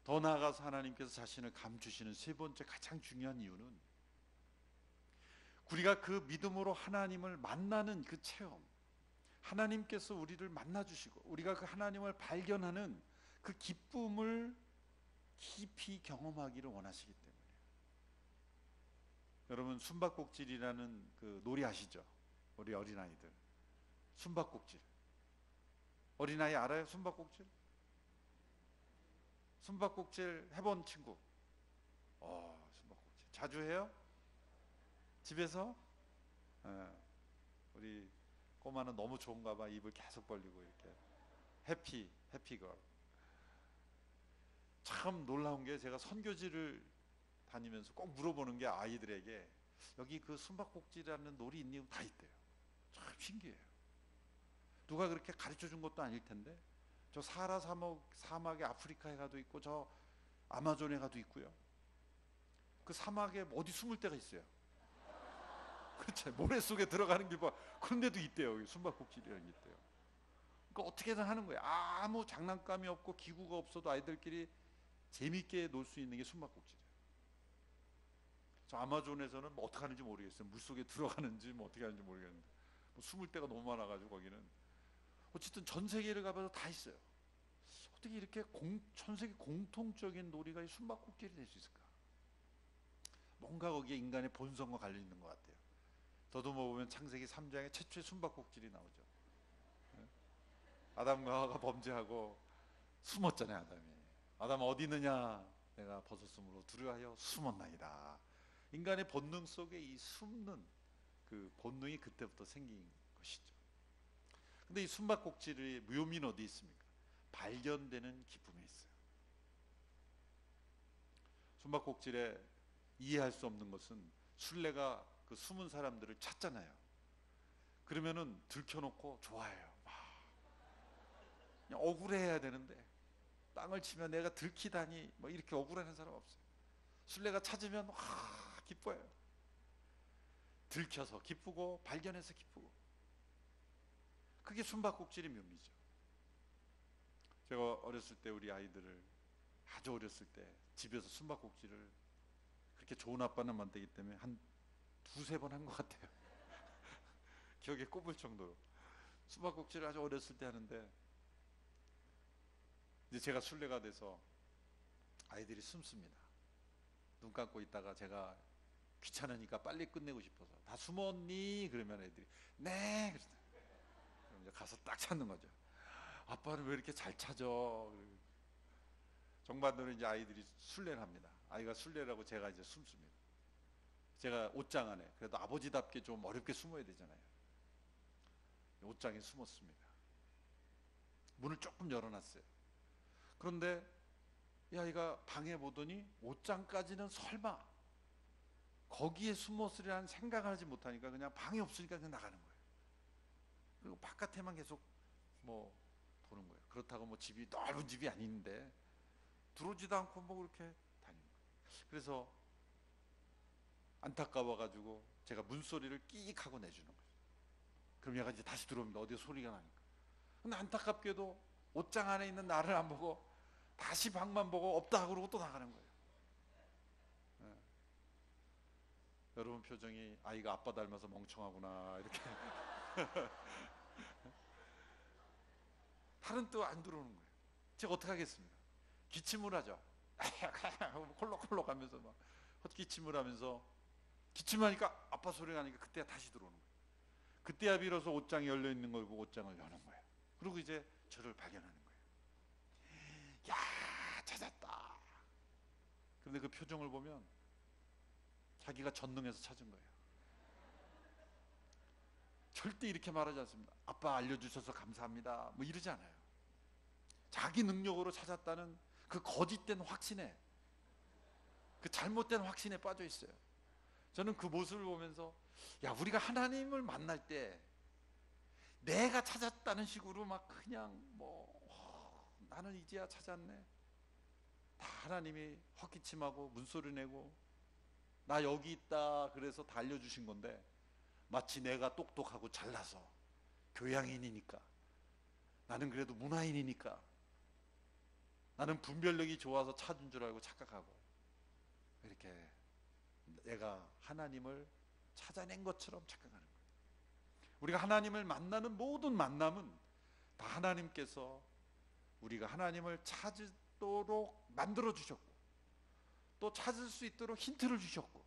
더 나아가서 하나님께서 자신을 감추시는 세 번째 가장 중요한 이유는 우리가 그 믿음으로 하나님을 만나는 그 체험, 하나님께서 우리를 만나주시고 우리가 그 하나님을 발견하는 그 기쁨을 깊이 경험하기를 원하시기 때문이에요. 여러분, 숨바꼭질이라는 그 놀이 아시죠? 우리 어린아이들 숨바꼭질, 어린아이 알아요? 숨바꼭질? 숨바꼭질 해본 친구? 숨바꼭질 자주 해요? 집에서? 우리 꼬마는 너무 좋은가 봐. 입을 계속 벌리고 이렇게 해피걸. 참 놀라운 게 제가 선교지를 다니면서 꼭 물어보는 게 아이들에게 여기 그 숨바꼭질이라는 놀이 있니? 다 있대요. 참 신기해요. 누가 그렇게 가르쳐 준 것도 아닐 텐데 저 사하라 사막에 아프리카에 가도 있고 저 아마존에 가도 있고요. 그 사막에 어디 숨을 데가 있어요. 그렇죠. 모래 속에 들어가는 길 봐. 그런데도 있대요. 숨바꼭질이라는 게 있대요. 그러니까 어떻게든 하는 거예요. 아무 장난감이 없고 기구가 없어도 아이들끼리 재밌게 놀 수 있는 게 숨바꼭질이에요. 저 아마존에서는 뭐 어떻게 하는지 모르겠어요. 물속에 들어가는지 뭐 어떻게 하는지 모르겠는데 뭐 숨을 데가 너무 많아가지고 거기는 어쨌든 전 세계를 가봐도 다 있어요. 어떻게 이렇게 전 세계 공통적인 놀이가 숨바꼭질이 될 수 있을까? 뭔가 거기에 인간의 본성과 관련 있는 것 같아요. 더듬어 보면 창세기 3장에 최초의 숨바꼭질이 나오죠. 아담과 하와가 범죄하고 숨었잖아요. 아담 어디 있느냐, 내가 벗었으므로 두려워하여 숨었나이다. 인간의 본능 속에 이 숨는 그 본능이 그때부터 생긴 것이죠. 근데 이 숨바꼭질의 묘미는 어디 있습니까? 발견되는 기쁨이 있어요. 숨바꼭질에 이해할 수 없는 것은 술래가 그 숨은 사람들을 찾잖아요. 그러면은 들켜놓고 좋아해요. 그냥 억울해야 되는데 땅을 치면 내가 들키다니 뭐 이렇게 억울해하는 사람 없어요. 술래가 찾으면 기뻐요. 들켜서 기쁘고 발견해서 기쁘고. 그게 숨바꼭질의 묘미죠. 제가 어렸을 때 우리 아이들을 아주 어렸을 때 집에서 숨바꼭질을 그렇게 좋은 아빠는 만들기 때문에 한 두세 번 한 것 같아요. 기억에 꼽을 정도로 숨바꼭질을 아주 어렸을 때 하는데, 이제 제가 술래가 돼서 아이들이 숨습니다. 눈 감고 있다가 제가 귀찮으니까 빨리 끝내고 싶어서 다 숨었니? 그러면 애들이 네. 그럼 이제 가서 딱 찾는 거죠. 아빠는 왜 이렇게 잘 찾아? 정반대로 이제 아이들이 술래를 합니다. 아이가 술래라고 제가 이제 숨습니다. 제가 옷장 안에, 그래도 아버지답게 좀 어렵게 숨어야 되잖아요. 옷장에 숨었습니다. 문을 조금 열어놨어요. 그런데 이 아이가 방에 보더니 옷장까지는 설마 거기에 숨었으리라는 생각을 하지 못하니까 그냥 방이 없으니까 그냥 나가는 거예요. 그리고 바깥에만 계속 뭐 보는 거예요. 그렇다고 뭐 집이 넓은 집이 아닌데 들어오지도 않고 뭐 그렇게 다니는 거예요. 그래서 안타까워가지고 제가 문소리를 끽 하고 내주는 거예요. 그럼 얘가 이제 다시 들어옵니다. 어디에 소리가 나니까. 근데 안타깝게도 옷장 안에 있는 나를 안 보고 다시 방만 보고 없다 그러고 또 나가는 거예요. 네. 여러분 표정이 아이가 아빠 닮아서 멍청하구나 이렇게. 다른 또 안 들어오는 거예요. 제가 어떻게 하겠습니까? 기침을 하죠. 콜록콜록 하면서 막 헛기침을 하면서, 기침하니까 아빠 소리가 나니까 그때야 다시 들어오는 거예요. 그때야 비로소 옷장이 열려 있는 걸 보고 옷장을 여는 거예요. 그리고 이제 저를 발견하는 거예요. 야, 찾았다. 그런데 그 표정을 보면 자기가 전능해서 찾은 거예요. 절대 이렇게 말하지 않습니다. 아빠 알려주셔서 감사합니다 뭐 이러지 않아요. 자기 능력으로 찾았다는 그 거짓된 확신에, 그 잘못된 확신에 빠져 있어요. 저는 그 모습을 보면서, 야, 우리가 하나님을 만날 때 내가 찾았다는 식으로 막 그냥 뭐 나는 이제야 찾았네, 다 하나님이 헛기침하고 문소리 내고 나 여기 있다 그래서 다 알려주신 건데, 마치 내가 똑똑하고 잘나서 교양인이니까, 나는 그래도 문화인이니까, 나는 분별력이 좋아서 찾은 줄 알고 착각하고 이렇게 내가 하나님을 찾아낸 것처럼 착각하는 거예요. 우리가 하나님을 만나는 모든 만남은 다 하나님께서 우리가 하나님을 찾도록 만들어 주셨고 또 찾을 수 있도록 힌트를 주셨고,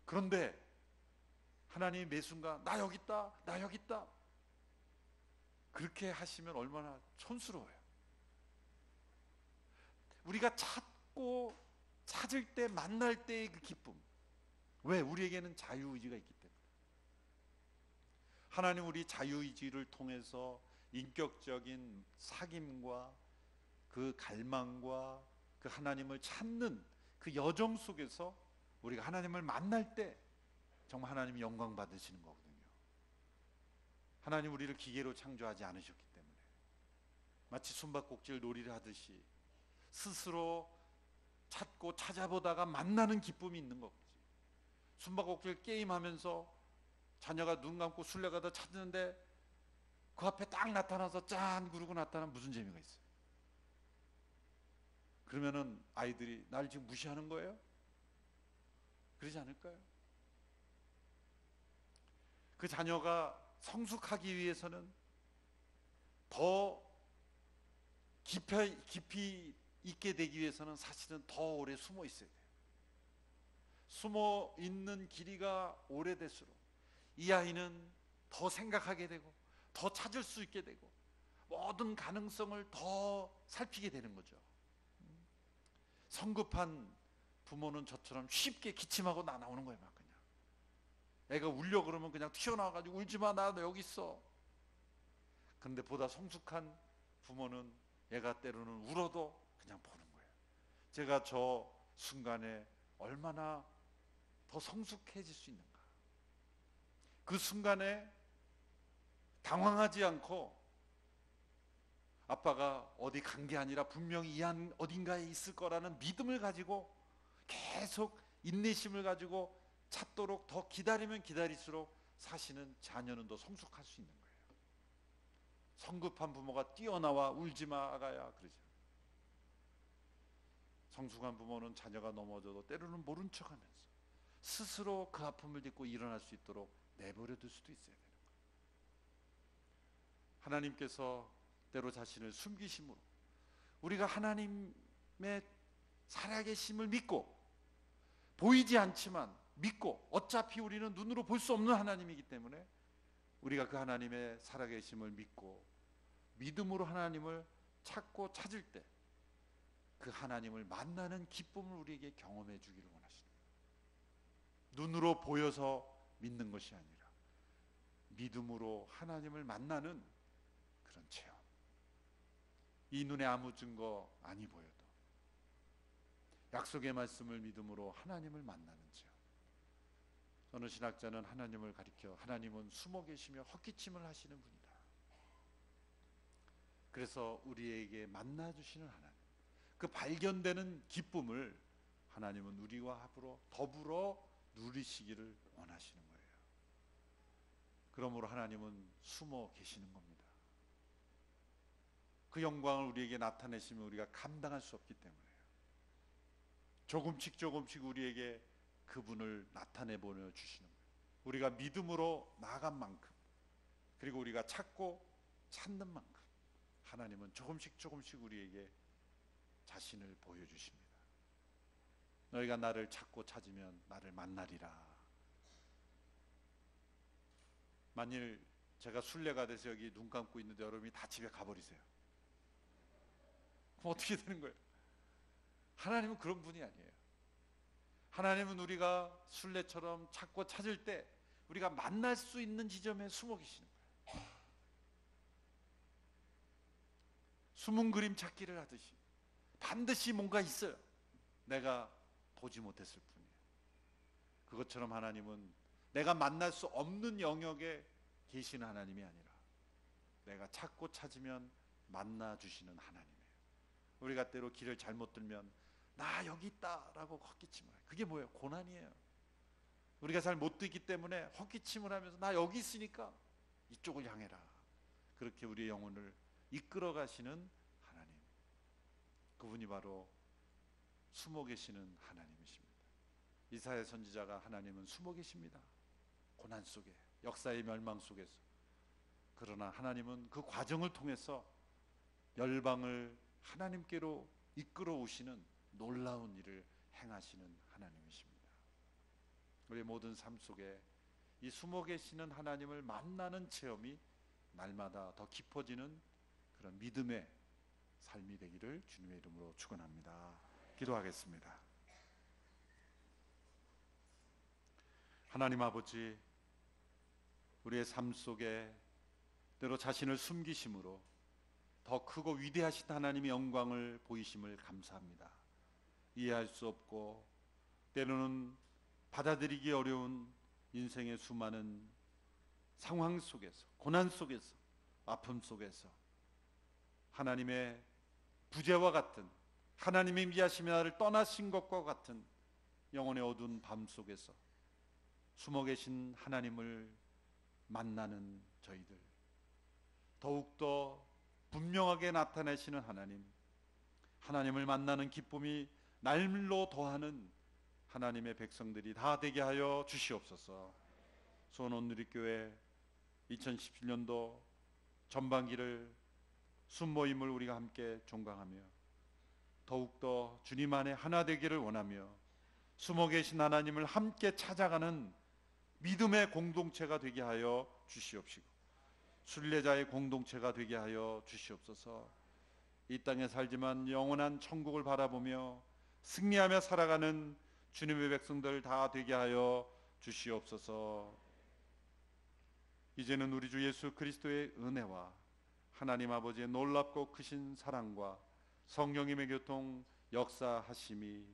그런데 하나님이 매 순간 나 여기 있다, 나 여기 있다 그렇게 하시면 얼마나 촌스러워요. 우리가 찾고 찾을 때, 만날 때의 그 기쁨. 왜? 우리에게는 자유의지가 있기 때문에. 하나님 우리 자유의지를 통해서 인격적인 사귐과 그 갈망과 그 하나님을 찾는 그 여정 속에서 우리가 하나님을 만날 때 정말 하나님이 영광 받으시는 거거든요. 하나님 우리를 기계로 창조하지 않으셨기 때문에 마치 숨바꼭질 놀이를 하듯이 스스로 찾고 찾아보다가 만나는 기쁨이 있는 거지. 숨바꼭질 게임하면서 자녀가 눈 감고 술래가다 찾는데 그 앞에 딱 나타나서 짠 그러고 나타나면 무슨 재미가 있어요? 그러면은 아이들이 날 지금 무시하는 거예요? 그러지 않을까요? 그 자녀가 성숙하기 위해서는 더 깊이 있게 되기 위해서는 사실은 더 오래 숨어 있어야 돼요. 숨어 있는 길이가 오래될수록 이 아이는 더 생각하게 되고 더 찾을 수 있게 되고 모든 가능성을 더 살피게 되는 거죠. 성급한 부모는 저처럼 쉽게 기침하고 나오는 거예요. 막 그냥 애가 울려 그러면 그냥 튀어나와가지고 울지마, 나 여기 있어. 근데 보다 성숙한 부모는 애가 때로는 울어도 그냥 보는 거예요. 제가 저 순간에 얼마나 더 성숙해질 수 있는가. 그 순간에 당황하지 않고 아빠가 어디 간 게 아니라 분명히 이 안 어딘가에 있을 거라는 믿음을 가지고 계속 인내심을 가지고 찾도록 더 기다리면 기다릴수록 사실은 자녀는 더 성숙할 수 있는 거예요. 성급한 부모가 뛰어나와 울지마 아가야 그러죠. 성숙한 부모는 자녀가 넘어져도 때로는 모른 척하면서 스스로 그 아픔을 딛고 일어날 수 있도록 내버려둘 수도 있어야 되는 거예요. 하나님께서 때로 자신을 숨기심으로 우리가 하나님의 살아계심을 믿고 보이지 않지만 믿고 어차피 우리는 눈으로 볼 수 없는 하나님이기 때문에 우리가 그 하나님의 살아계심을 믿고 믿음으로 하나님을 찾고 찾을 때 그 하나님을 만나는 기쁨을 우리에게 경험해 주기를 원하십니다. 눈으로 보여서 믿는 것이 아니라 믿음으로 하나님을 만나는 그런 체험. 이 눈에 아무 증거 아니 보여도 약속의 말씀을 믿음으로 하나님을 만나는 체험. 어느 신학자는 하나님을 가리켜 하나님은 숨어 계시며 헛기침을 하시는 분이다. 그래서 우리에게 만나 주시는 하나님, 그 발견되는 기쁨을 하나님은 우리와 더불어 누리시기를 원하시는 거예요. 그러므로 하나님은 숨어 계시는 겁니다. 그 영광을 우리에게 나타내시면 우리가 감당할 수 없기 때문에요. 조금씩 우리에게 그분을 나타내 보여주시는 거예요. 우리가 믿음으로 나아간 만큼, 그리고 우리가 찾고 찾는 만큼 하나님은 조금씩 우리에게 자신을 보여주십니다. 너희가 나를 찾고 찾으면 나를 만나리라. 만일 제가 순례가 돼서 여기 눈 감고 있는데 여러분이 다 집에 가버리세요. 그럼 어떻게 되는 거예요? 하나님은 그런 분이 아니에요. 하나님은 우리가 순례처럼 찾고 찾을 때 우리가 만날 수 있는 지점에 숨어 계시는 거예요. 숨은 그림 찾기를 하듯이 반드시 뭔가 있어요. 내가 보지 못했을 뿐이에요. 그것처럼 하나님은 내가 만날 수 없는 영역에 계시는 하나님이 아니라 내가 찾고 찾으면 만나 주시는 하나님이에요. 우리가 때로 길을 잘못 들면 나 여기 있다라고 헛기침을 해요. 그게 뭐예요? 고난이에요. 우리가 잘 못 듣기 때문에 헛기침을 하면서 나 여기 있으니까 이쪽을 향해라. 그렇게 우리의 영혼을 이끌어 가시는 하나님, 그분이 바로 숨어 계시는 하나님이십니다. 이사야 선지자가 하나님은 숨어 계십니다. 고난 속에, 역사의 멸망 속에서. 그러나 하나님은 그 과정을 통해서 열방을 하나님께로 이끌어 오시는 놀라운 일을 행하시는 하나님이십니다. 우리 모든 삶 속에 이 숨어 계시는 하나님을 만나는 체험이 날마다 더 깊어지는 그런 믿음의 삶이 되기를 주님의 이름으로 축원합니다. 기도하겠습니다. 하나님 아버지, 우리의 삶 속에 때로 자신을 숨기심으로 더 크고 위대하신 하나님의 영광을 보이심을 감사합니다. 이해할 수 없고 때로는 받아들이기 어려운 인생의 수많은 상황 속에서, 고난 속에서, 아픔 속에서 하나님의 부재와 같은, 하나님의 미하심이 나를 떠나신 것과 같은 영혼의 어두운 밤 속에서 숨어 계신 하나님을 만나는 저희들, 더욱더 분명하게 나타내시는 하나님, 하나님을 만나는 기쁨이 날로 더하는 하나님의 백성들이 다 되게 하여 주시옵소서. 수원원누리교회 2017년도 전반기를 순모임을 우리가 함께 종강하며 더욱더 주님 안에 하나 되기를 원하며 숨어 계신 하나님을 함께 찾아가는 믿음의 공동체가 되게 하여 주시옵시고 순례자의 공동체가 되게 하여 주시옵소서. 이 땅에 살지만 영원한 천국을 바라보며 승리하며 살아가는 주님의 백성들 다 되게 하여 주시옵소서. 이제는 우리 주 예수 그리스도의 은혜와 하나님 아버지의 놀랍고 크신 사랑과 성령님의 교통 역사하심이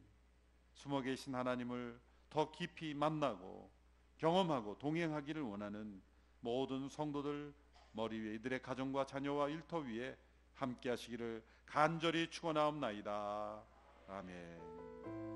숨어 계신 하나님을 더 깊이 만나고 경험하고 동행하기를 원하는 모든 성도들 머리 위에 이들의 가정과 자녀와 일터 위에 함께 하시기를 간절히 축원하옵나이다. 아멘.